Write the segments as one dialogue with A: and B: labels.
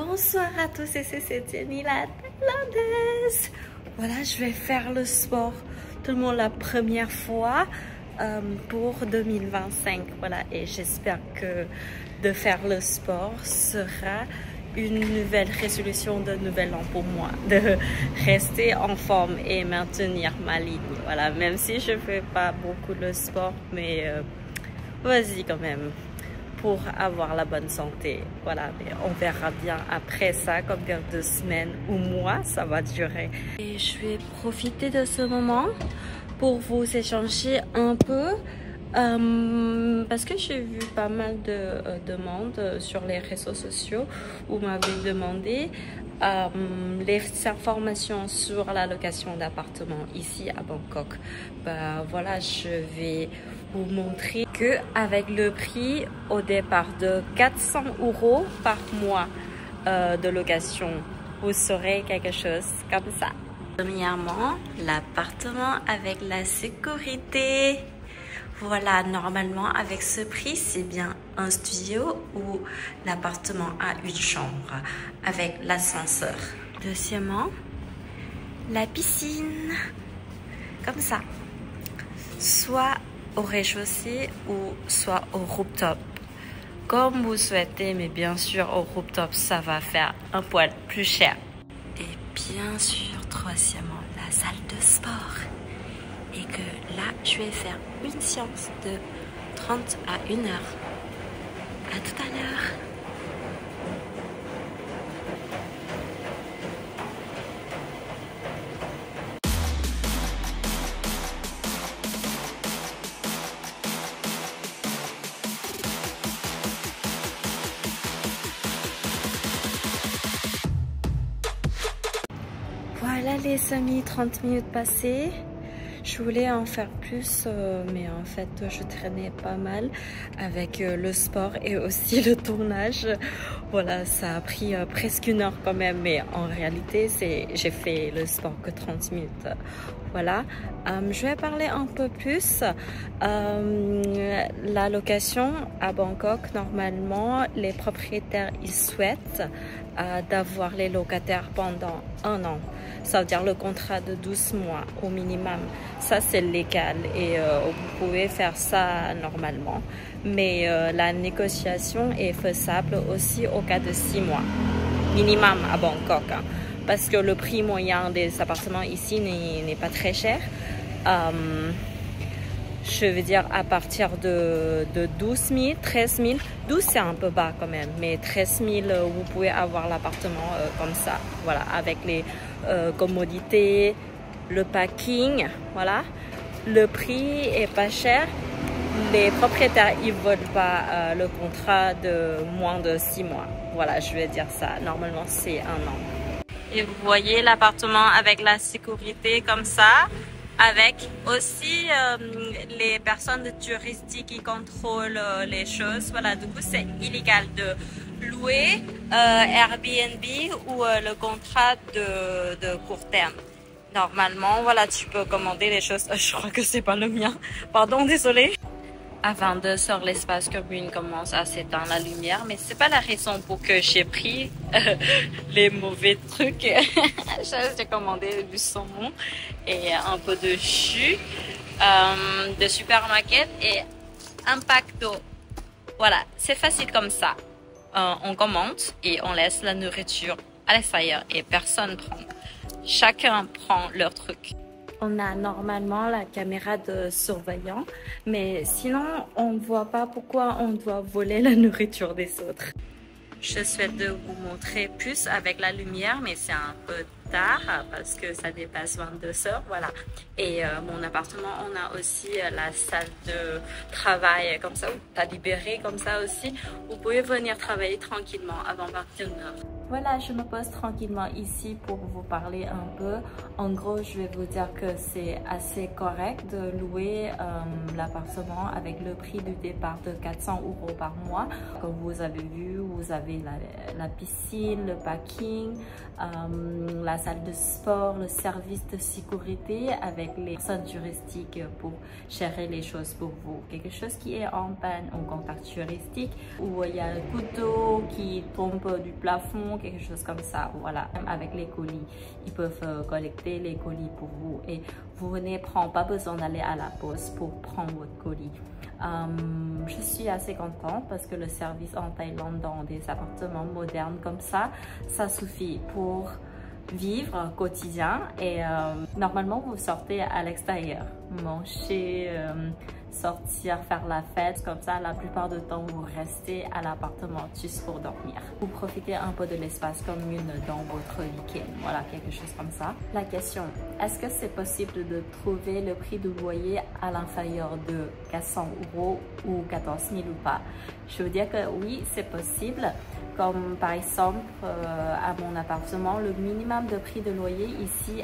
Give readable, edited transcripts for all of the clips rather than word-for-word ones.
A: Bonsoir à tous et c'est Jenny la Thaïlandaise. Voilà, je vais faire le sport tout le monde la première fois pour 2025. Voilà, et j'espère que de faire le sport sera une nouvelle résolution de nouvel an pour moi, de rester en forme et maintenir ma ligne. Voilà, même si je fais pas beaucoup de sport, mais vas-y quand même, pour avoir la bonne santé. Voilà, mais on verra bien après ça, combien de semaines ou mois ça va durer. Et je vais profiter de ce moment pour vous échanger un peu. Parce que j'ai vu pas mal de demandes sur les réseaux sociaux où vous m'avez demandé les informations sur la location d'appartement ici à Bangkok. Bah, voilà, je vais vous montrer que avec le prix au départ de 400 € par mois de location, vous saurez quelque chose comme ça. Premièrement, l'appartement avec la sécurité. Voilà, normalement avec ce prix, c'est bien un studio ou l'appartement a une chambre avec l'ascenseur. Deuxièmement, la piscine, comme ça, soit au rez-de-chaussée ou soit au rooftop, comme vous souhaitez, mais bien sûr au rooftop, ça va faire un poil plus cher. Et bien sûr, troisièmement, la salle de sport. Et que là, je vais faire une séance de 30 à 1 heure. À tout à l'heure. Voilà les amis, 30 minutes passées. Je voulais en faire plus, mais en fait, je traînais pas mal avec le sport et aussi le tournage. Voilà, ça a pris presque 1 heure quand même, mais en réalité, j'ai fait le sport que 30 minutes. Voilà, je vais parler un peu plus. La location à Bangkok, normalement, les propriétaires, ils souhaitent d'avoir les locataires pendant 1 an. Ça veut dire le contrat de 12 mois au minimum. Ça, c'est légal et vous pouvez faire ça normalement. Mais la négociation est faisable aussi au cas de 6 mois minimum à Bangkok. Hein, parce que le prix moyen des appartements ici n'est pas très cher. Je veux dire à partir de 12 000, 13 000. 12 c'est un peu bas quand même, mais 13 000 vous pouvez avoir l'appartement comme ça. Voilà, avec les commodités, le parking, voilà. Le prix est pas cher. Les propriétaires, ils veulent pas le contrat de moins de 6 mois. Voilà, je vais dire ça. Normalement, c'est 1 an. Et vous voyez l'appartement avec la sécurité comme ça. Avec aussi les personnes touristiques qui contrôlent les choses. Voilà, du coup, c'est illégal de louer Airbnb ou le contrat de court terme. Normalement, voilà, tu peux commander les choses. Je crois que c'est pas le mien. Pardon, désolé. À 22 h, l'espace commun commence à s'éteindre la lumière, mais c'est pas la raison pour que j'ai pris les mauvais trucs. J'ai commandé du saumon et un peu de jus de supermarket et un pack d'eau. Voilà, c'est facile comme ça. On commande et on laisse la nourriture à l'extérieur et personne prend. Chacun prend leur truc. On a normalement la caméra de surveillance, mais sinon on ne voit pas pourquoi on doit voler la nourriture des autres. Je souhaite de vous montrer plus avec la lumière, mais c'est un peu tard parce que ça dépasse 22 h, voilà. Et mon appartement, on a aussi la salle de travail comme ça, où t'as libéré comme ça aussi. Vous pouvez venir travailler tranquillement avant 21 h. Voilà, je me pose tranquillement ici pour vous parler un peu. En gros, je vais vous dire que c'est assez correct de louer l'appartement avec le prix du départ de 400 € par mois. Comme vous avez vu, vous avez la piscine, le parking, la salle de sport, le service de sécurité avec les personnes touristiques pour gérer les choses pour vous. Quelque chose qui est en panne en contact touristique où il y a un couteau qui tombe du plafond, livraison, quelque chose comme ça. Voilà, même avec les colis, ils peuvent collecter les colis pour vous et vous venez prendre, pas besoin d'aller à la poste pour prendre votre colis. Je suis assez contente parce que le service en Thaïlande dans des appartements modernes comme ça suffit pour vivre quotidien et normalement vous sortez à l'extérieur, manger, sortir, faire la fête, comme ça la plupart du temps vous restez à l'appartement juste pour dormir. Vous profitez un peu de l'espace commune dans votre week-end, voilà, quelque chose comme ça. La question, est-ce que c'est possible de trouver le prix du loyer à l'inférieur de 400 € ou 14 000 ou pas? Je veux dire que oui, c'est possible. Comme par exemple, à mon appartement, le minimum de prix de loyer ici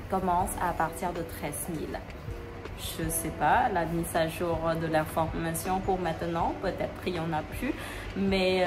A: commence à partir de 13 000. Je sais pas, la mise à jour de l'information pour maintenant, peut-être il n'y en a plus, mais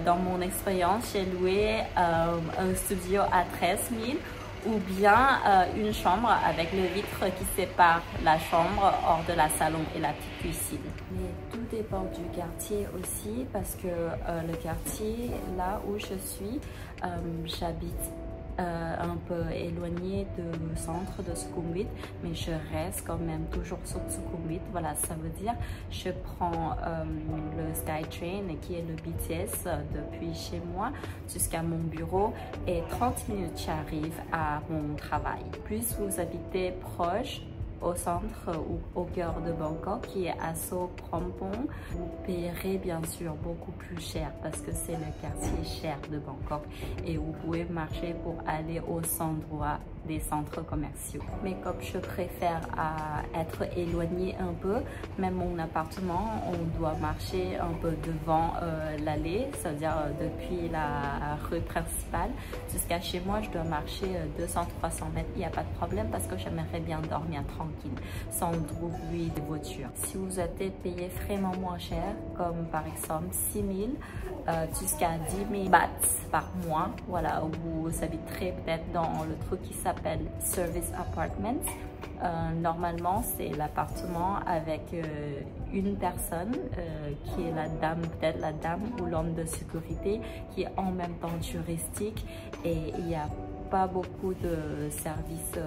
A: dans mon expérience, j'ai loué un studio à 13 000 ou bien une chambre avec le vitre qui sépare la chambre hors de la salon et la petite cuisine. Mais tout dépend du quartier aussi parce que le quartier là où je suis, j'habite un peu éloigné du centre de Sukhumvit, mais je reste quand même toujours sur Sukhumvit. Voilà, ça veut dire je prends le SkyTrain qui est le BTS depuis chez moi jusqu'à mon bureau et 30 minutes j'arrive à mon travail. Plus vous habitez proche au centre ou au cœur de Bangkok qui est à So Phromphong, vous payerez bien sûr beaucoup plus cher parce que c'est le quartier cher de Bangkok et vous pouvez marcher pour aller aux endroits des centres commerciaux. Mais comme je préfère être éloigné un peu, même mon appartement, on doit marcher un peu devant l'allée, c'est-à-dire depuis la rue principale jusqu'à chez moi, je dois marcher 200-300 mètres. Il n'y a pas de problème parce que j'aimerais bien dormir tranquille, sans bruit de voiture. Si vous êtes payé vraiment moins cher, comme par exemple 6 000 jusqu'à 10 000 bahts par mois, voilà, vous habiterez peut-être dans le truc qui s'appelle Service Apartments. Normalement, c'est l'appartement avec une personne qui est la dame, peut-être la dame ou l'homme de sécurité qui est en même temps touristique et il n'y a pas beaucoup de services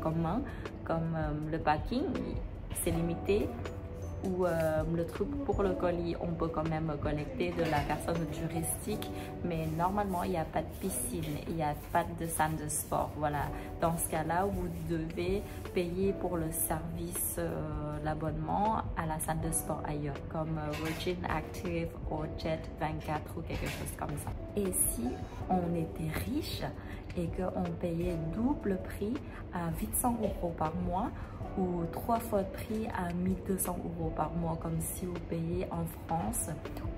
A: communs comme le parking, c'est limité. Ou le truc pour le colis, on peut quand même collecter de la personne touristique, mais normalement il n'y a pas de piscine, il n'y a pas de salle de sport. Voilà, dans ce cas-là, vous devez payer pour le service, l'abonnement à la salle de sport ailleurs, comme Virgin Active ou Jet 24 ou quelque chose comme ça. Et si on était riche et qu'on payait double prix à 800 € par mois, ou 3 fois de prix à 1200 € par mois, comme si vous payez en France,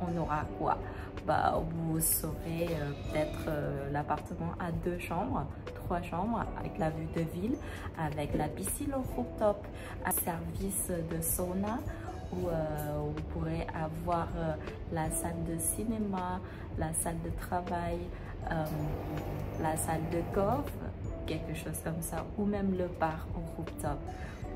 A: on aura quoi? Bah, vous aurez peut-être l'appartement à 2 chambres, 3 chambres, avec la vue de ville, avec la piscine au rooftop, un service de sauna, où vous pourrez avoir la salle de cinéma, la salle de travail, la salle de golf, quelque chose comme ça, ou même le bar au rooftop.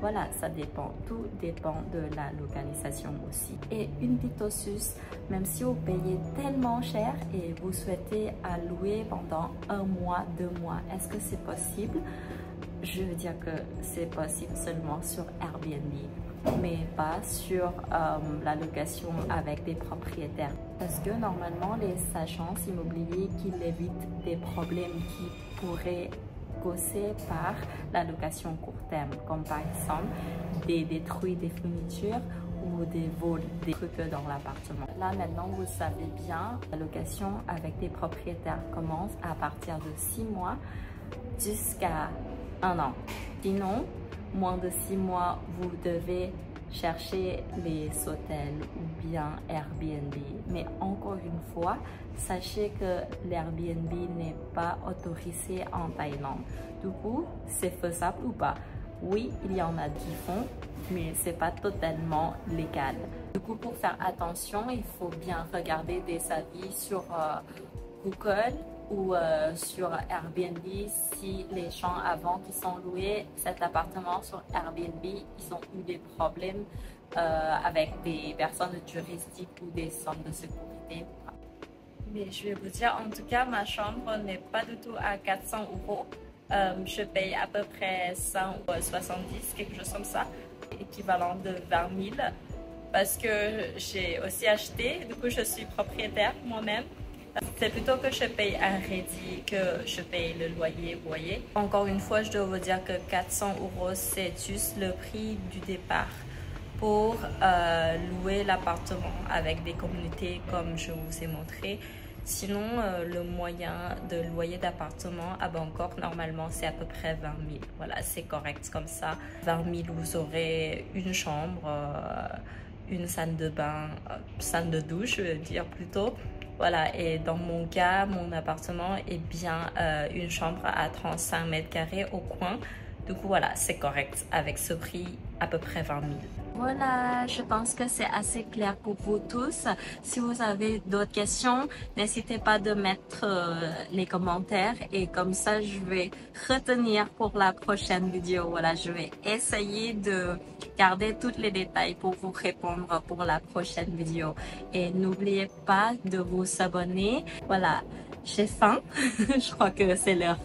A: Voilà, ça dépend, tout dépend de la localisation aussi. Et une petite astuce, même si vous payez tellement cher et vous souhaitez louer pendant 1 mois, 2 mois, est-ce que c'est possible? Je veux dire que c'est possible seulement sur Airbnb, mais pas sur la location avec des propriétaires. Parce que normalement, les agences immobilières qui évitent des problèmes qui pourraient causés par la location court terme, comme par exemple des détruits des fournitures ou des vols, des trucs dans l'appartement. Là maintenant vous savez bien, la location avec des propriétaires commence à partir de 6 mois jusqu'à 1 an. Sinon, moins de 6 mois, vous devez chercher les hôtels ou bien Airbnb. Mais encore une fois, sachez que l'Airbnb n'est pas autorisé en Thaïlande. Du coup, c'est faisable ou pas? Oui, il y en a qui font, mais c'est pas totalement légal. Du coup, pour faire attention, il faut bien regarder des avis sur Google ou sur Airbnb. Si les gens avant qui sont loués cet appartement sur Airbnb, ils ont eu des problèmes avec des personnes touristiques ou des centres de sécurité. Mais je vais vous dire, en tout cas, ma chambre n'est pas du tout à 400 euros. Je paye à peu près 100 ou 70, quelque chose comme ça, équivalent de 20 000. Parce que j'ai aussi acheté, du coup je suis propriétaire moi-même. C'est plutôt que je paye un crédit que je paye le loyer, vous voyez. Encore une fois, je dois vous dire que 400 euros, c'est juste le prix du départ pour louer l'appartement avec des communautés comme je vous ai montré. Sinon, le moyen de loyer d'appartement à Bangkok, normalement, c'est à peu près 20 000. Voilà, c'est correct comme ça. 20 000, vous aurez une chambre, une salle de bain, salle de douche, je veux dire plutôt. Voilà, et dans mon cas, mon appartement est bien une chambre à 35 mètres carrés au coin. Du coup, voilà, c'est correct avec ce prix à peu près 20 000. Voilà, je pense que c'est assez clair pour vous tous. Si vous avez d'autres questions, n'hésitez pas de mettre les commentaires et comme ça, je vais retenir pour la prochaine vidéo. Voilà, je vais essayer de garder tous les détails pour vous répondre pour la prochaine vidéo. Et n'oubliez pas de vous abonner. Voilà, j'ai faim. Je crois que c'est l'heure.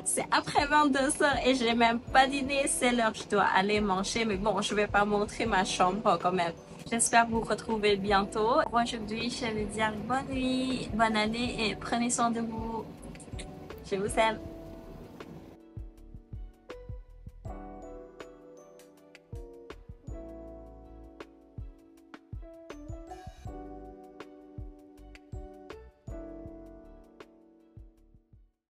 A: C'est après 22h et j'ai même pas dîné. C'est l'heure, je dois aller manger. Mais bon, je vais pas montrer ma chambre quand même. J'espère vous retrouver bientôt. Pour aujourd'hui, je vais dire bonne nuit, bonne année et prenez soin de vous. Je vous aime.